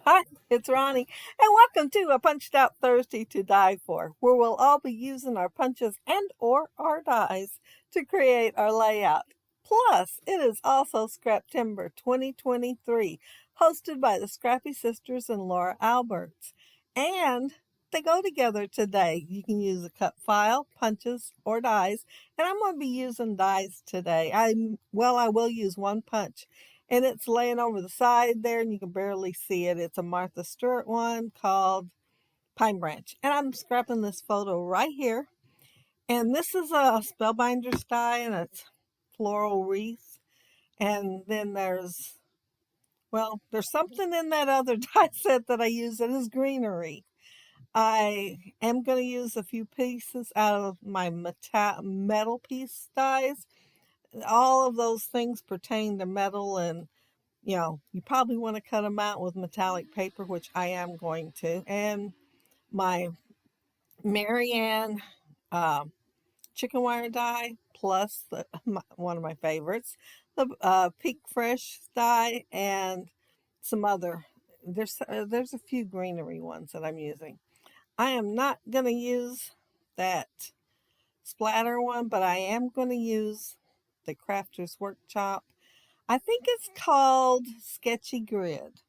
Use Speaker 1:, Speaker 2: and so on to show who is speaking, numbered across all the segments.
Speaker 1: Hi, it's Ronnie, and welcome to a Punched Out Thursday to Die For, where we'll all be using our punches and or our dies to create our layout. Plus, it is also Scraptember 2023, hosted by the Scrappy Sisters and Laura Alberts. And they go together today. You can use a cut file, punches, or dies, and I'm going to be using dies today. I will use one punch and it's laying over the side there and you can barely see it. It's a Martha Stewart one called Pine Branch. And I'm scrapping this photo right here. And this is a Spellbinder's die and it's floral wreath. And then there's something in that other die set that I use that is greenery. I am going to use a few pieces out of my metal piece dies. All of those things pertain to metal, and you probably want to cut them out with metallic paper, which I am going to. And my Marianne uh, chicken wire die, plus one of my favorites, the Peak Fresh die, and some other. There's a few greenery ones that I'm using. I am not going to use that splatter one, but I am going to use the Crafter's Workshop. I think it's called Sketchy Grid.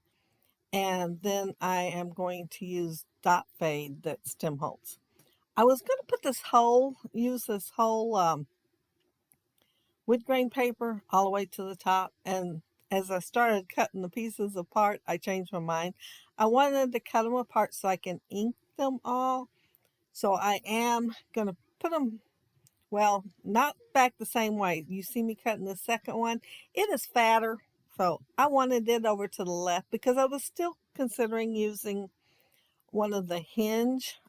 Speaker 1: And then I am going to use dot fade that's Tim Holtz. I was going to use this whole wood grain paper all the way to the top. And as I started cutting the pieces apart, I changed my mind. I wanted to cut them apart so I can ink them all. So I am going to put them, well, not back the same way. You see me cutting the second one. It is fatter. So I wanted it over to the left because I was still considering using one of the hinge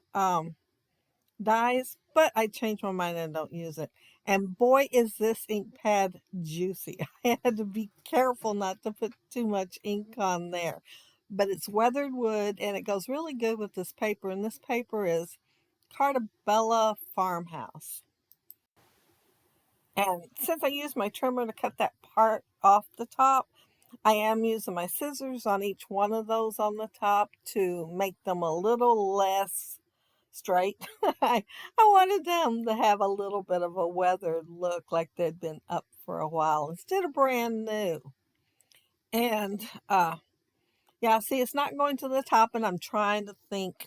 Speaker 1: dies, but I changed my mind and don't use it. And boy, is this ink pad juicy. I had to be careful not to put too much ink on there. But it's weathered wood and it goes really good with this paper. And this paper is Carta Farmhouse. And since I used my trimmer to cut that part off the top, I am using my scissors on each one of those on the top to make them a little less straight. I wanted them to have a little bit of a weathered look, like they'd been up for a while instead of brand new. And yeah, see, it's not going to the top, and I'm trying to think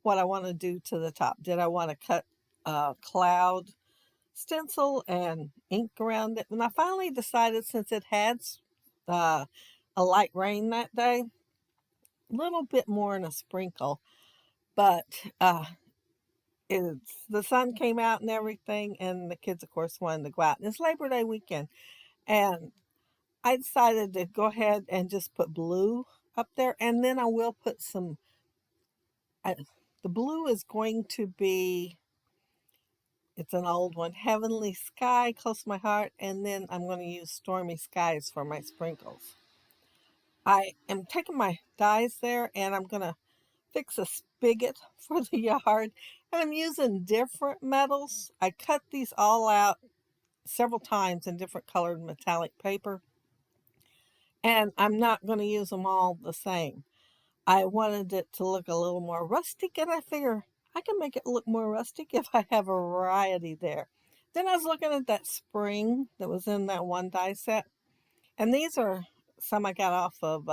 Speaker 1: what I want to do to the top. Did I want to cut a cloud stencil and ink around it? And I finally decided, since it had uh, a light rain that day, a little bit more in a sprinkle, but the sun came out and everything, and the kids, of course, wanted to go out. And it's Labor Day weekend, and I decided to go ahead and just put blue up there, and then I will put some. I, the blue is going to be. It's an old one, Heavenly Sky, close to my heart, and then I'm going to use Stormy Skies for my sprinkles. I am taking my dies there, and I'm going to fix a spigot for the yard, and I'm using different metals. I cut these all out several times in different colored metallic paper, and I'm not going to use them all the same. I wanted it to look a little more rustic, and I figure I can make it look more rustic if I have a variety there. Then I was looking at that spring that was in that one die set, and these are some I got off of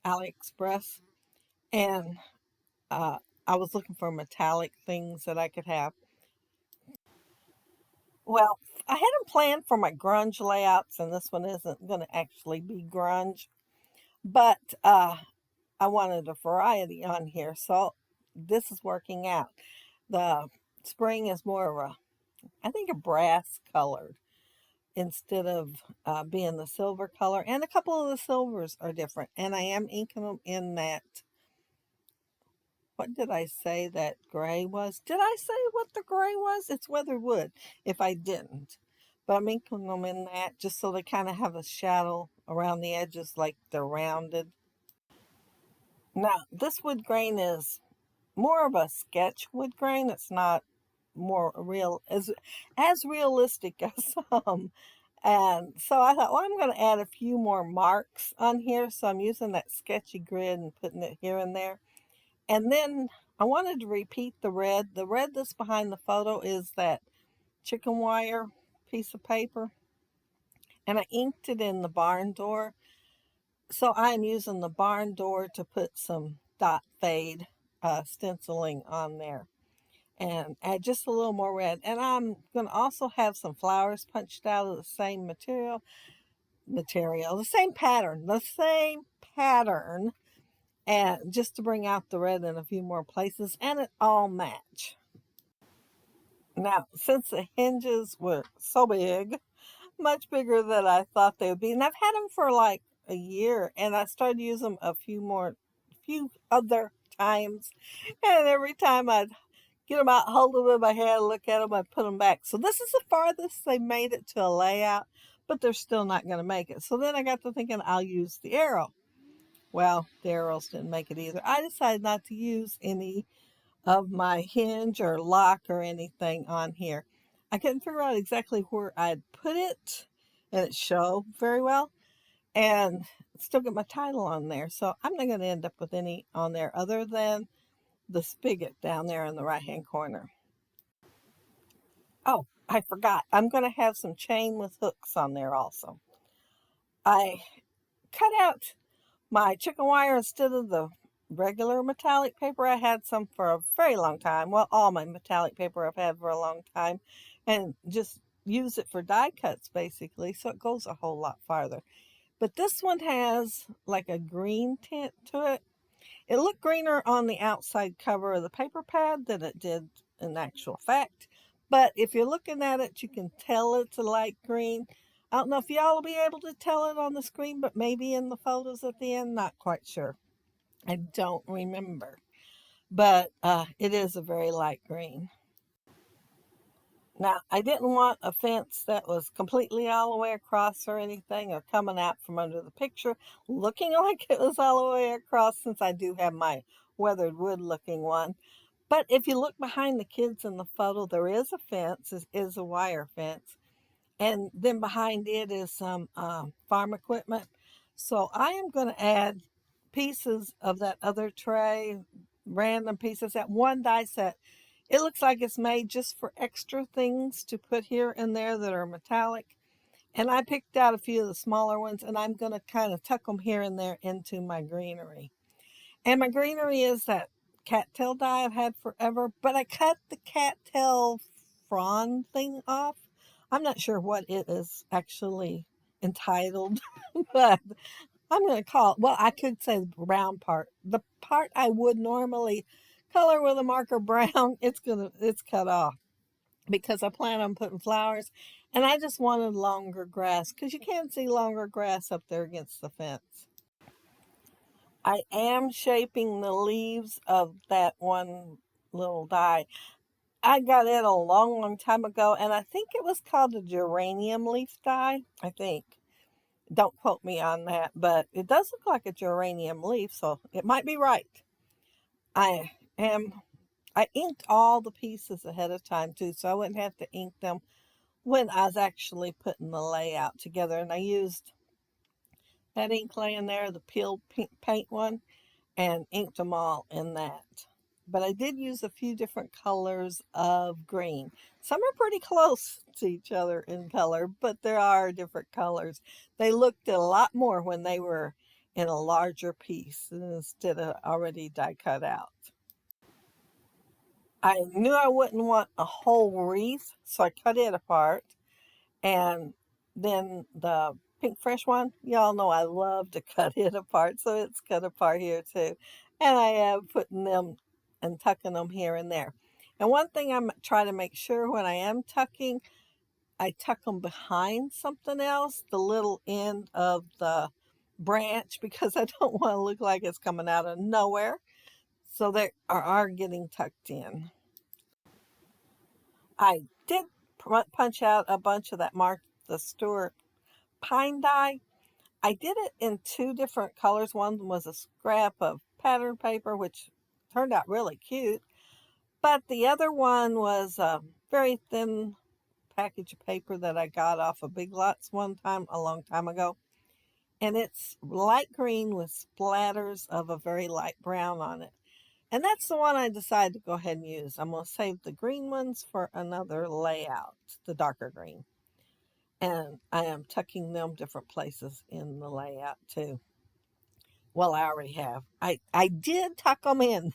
Speaker 1: AliExpress, and uh, I was looking for metallic things that I could have. Well, I hadn't planned for my grunge layouts, and this one isn't going to actually be grunge, but I wanted a variety on here, so this is working out. The spring is more of I think, a brass colored instead of being the silver color, and a couple of the silvers are different, and I am inking them in that. What did I say that gray was? Did I say what the gray was? It's weathered wood if I didn't. But I'm inking them in that just so they kind of have a shadow around the edges, like they're rounded. Now, this wood grain is more of a sketch wood grain. It's not more real as realistic as And so I thought, well, I'm going to add a few more marks on here. So I'm using that sketchy grid and putting it here and there. And then I wanted to repeat the red. The red that's behind the photo is that chicken wire piece of paper. And I inked it in the barn door. So I'm using the barn door to put some dot fade stenciling on there and add just a little more red. And I'm going to also have some flowers punched out of the same the same pattern, and just to bring out the red in a few more places, and it all match. Now, since the hinges were so big, much bigger than I thought they would be, and I've had them for like a year, and I started using them few other times, and every time I'd get them out, hold them in my hand, look at them, I'd put them back. So this is the farthest they made it to a layout, but they're still not going to make it. So then I got to thinking I'll use the arrow. Well, the arrows didn't make it either. I decided not to use any of my hinge or lock or anything on here. I couldn't figure out exactly where I'd put it, and it showed very well, and still get my title on there. So I'm not going to end up with any on there other than the spigot down there in the right hand corner. Oh, I forgot. I'm going to have some chain with hooks on there also. I cut out my chicken wire instead of the regular metallic paper. I had some for a very long time. Well, all my metallic paper I've had for a long time, and just use it for die cuts basically, so it goes a whole lot farther. But this one has like a green tint to it. It looked greener on the outside cover of the paper pad than it did in actual fact. But if you're looking at it, you can tell it's a light green. I don't know if y'all will be able to tell it on the screen, but maybe in the photos at the end, not quite sure. I don't remember. But it is a very light green. Now, I didn't want a fence that was completely all the way across or anything, or coming out from under the picture looking like it was all the way across, since I do have my weathered wood looking one. But if you look behind the kids in the photo, there is a fence, it is a wire fence. And then behind it is some farm equipment. So I am going to add pieces of that other tray, random pieces, that one die set. It looks like it's made just for extra things to put here and there that are metallic. And I picked out a few of the smaller ones, and I'm going to kind of tuck them here and there into my greenery. And my greenery is that cattail die I've had forever, but I cut the cattail frond thing off. I'm not sure what it is actually entitled, but I'm going to call it, well, I could say the brown part. The part I would normally color with a marker brown, it's cut off because I plan on putting flowers, and I just wanted longer grass because you can't see longer grass up there against the fence. I am shaping the leaves of that one little die. I got it a long, long time ago, and I think it was called a geranium leaf die, I think. Don't quote me on that, but it does look like a geranium leaf, so it might be right. I am I inked all the pieces ahead of time too, so I wouldn't have to ink them when I was actually putting the layout together. And I used that ink laying there, the peeled pink paint one, and inked them all in that. But I did use a few different colors of green. Some are pretty close to each other in color, but there are different colors. They looked a lot more when they were in a larger piece instead of already die cut out. I knew I wouldn't want a whole wreath, so I cut it apart. And then the pink fresh one, y'all know I love to cut it apart, so it's cut apart here too. And I am putting them and tucking them here and there. And one thing I'm trying to make sure when I am tucking, I tuck them behind something else, the little end of the branch, because I don't want to look like it's coming out of nowhere. So they are getting tucked in. I did punch out a bunch of that Martha Stewart pine die. I did it in two different colors. One was a scrap of pattern paper, which turned out really cute. But the other one was a very thin package of paper that I got off of Big Lots one time, a long time ago. And it's light green with splatters of a very light brown on it. And that's the one I decided to go ahead and use. I'm going to save the green ones for another layout, the darker green. And I am tucking them different places in the layout too. Well, I already have. I did tuck them in.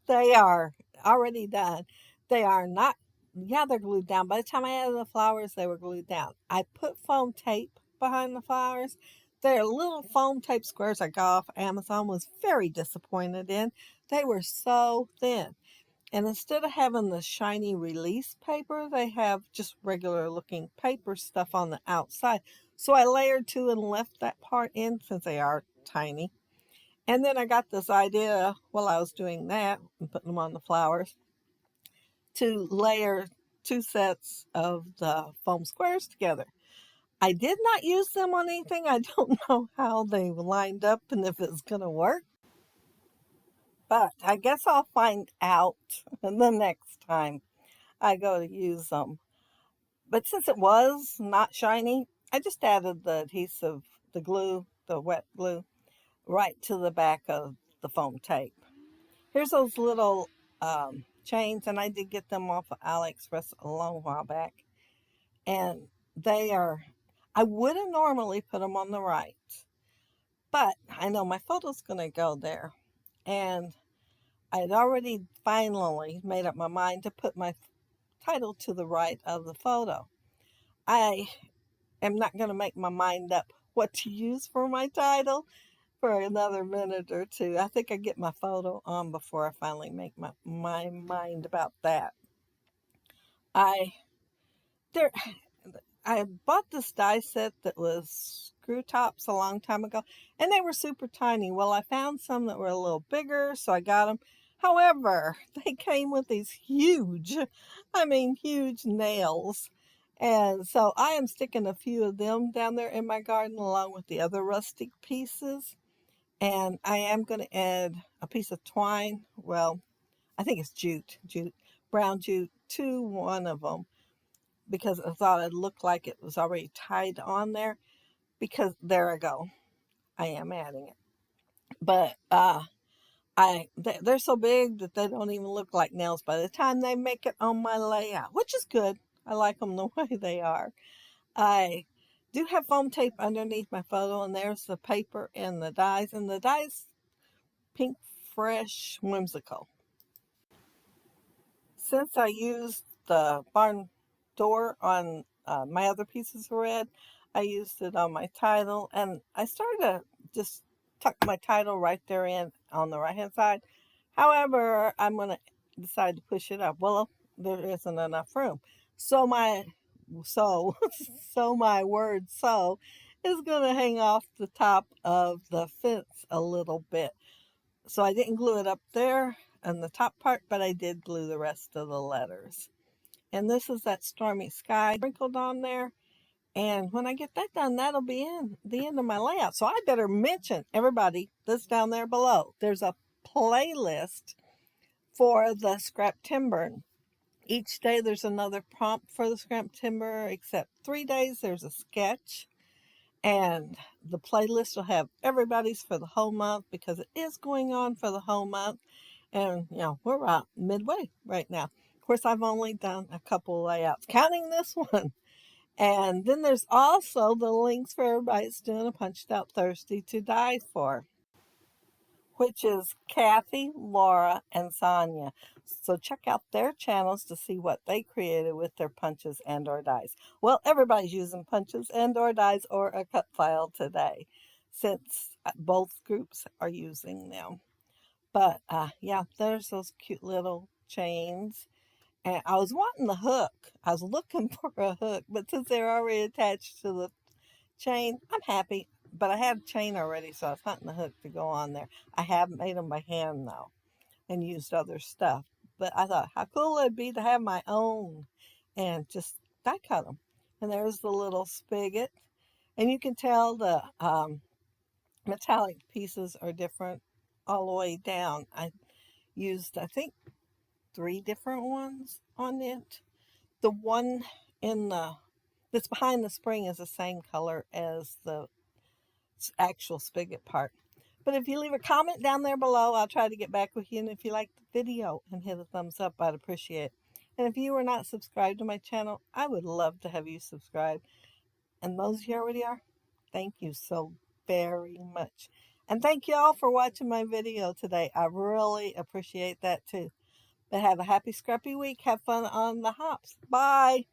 Speaker 1: They are already done. They are not, yeah, they're glued down. By the time I added the flowers, they were glued down. I put foam tape behind the flowers. They're little foam tape squares I got off Amazon, was very disappointed in. They were so thin. And instead of having the shiny release paper, they have just regular looking paper stuff on the outside. So I layered two and left that part in since they are tiny. And then I got this idea while I was doing that and putting them on the flowers to layer two sets of the foam squares together. I did not use them on anything. I don't know how they lined up and if it's going to work. But I guess I'll find out the next time I go to use them. But since it was not shiny, I just added the adhesive, the glue, the wet glue, right to the back of the foam tape. Here's those little chains, and I did get them off of AliExpress a long while back. And they are, I wouldn't normally put them on the right, but I know my photo's going to go there. And I had already finally made up my mind to put my title to the right of the photo. I am not going to make my mind up what to use for my title for another minute or two. I think I get my photo on before I finally make my mind about that. I there I bought this die set that was screw tops a long time ago, and they were super tiny. Well, I found some that were a little bigger, so I got them. However, they came with these huge, I mean, huge nails. And so I am sticking a few of them down there in my garden along with the other rustic pieces. And I am going to add a piece of twine. Well, I think it's jute, brown jute to one of them because I thought it looked like it was already tied on there. Because there I go, I am adding it. But they're so big that they don't even look like nails by the time they make it on my layout, which is good. I like them the way they are. I do have foam tape underneath my photo, and there's the paper and the dies. And the dies Pink Fresh Whimsical. Since I used the barn door on my other pieces of red, I used it on my title, and I started to just tuck my title right there in on the right hand side. However, I'm going to decide to push it up. Well, there isn't enough room. So my so so my word so is going to hang off the top of the fence a little bit. So I didn't glue it up there on the top part, but I did glue the rest of the letters. And this is that stormy sky sprinkled on there. And when I get that done, that'll be in the end of my layout. So I better mention everybody that's down there below. There's a playlist for the Scraptember. Each day there's another prompt for the Scraptember, except 3 days there's a sketch. And the playlist will have everybody's for the whole month because it is going on for the whole month. And, we're about midway right now. Of course, I've only done a couple layouts, counting this one. And then there's also the links for everybody that's doing a Punched Out Thursday to Die for, which is Kathy, Laura, and Sonia. So check out their channels to see what they created with their punches and or dies. Well, everybody's using punches and or dies or a cut file today since both groups are using them. But yeah, there's those cute little chains. And I was wanting the hook. I was looking for a hook, but since they're already attached to the chain, I'm happy. But I had a chain already, so I was hunting the hook to go on there. I have made them by hand, though, and used other stuff. But I thought, how cool it'd be to have my own and just die cut them. And there's the little spigot. And you can tell the metallic pieces are different all the way down. I used, I think, 3 different ones on it. the one in the that's behind the spring is the same color as the actual spigot part. But if you leave a comment down there below, I'll try to get back with you. And if you like the video and hit a thumbs up, I'd appreciate it. And if you are not subscribed to my channel, I would love to have you subscribe. And those of you already are, thank you so very much. And thank you all for watching my video today. I really appreciate that too. But have a happy scrappy week. Have fun on the hops. Bye.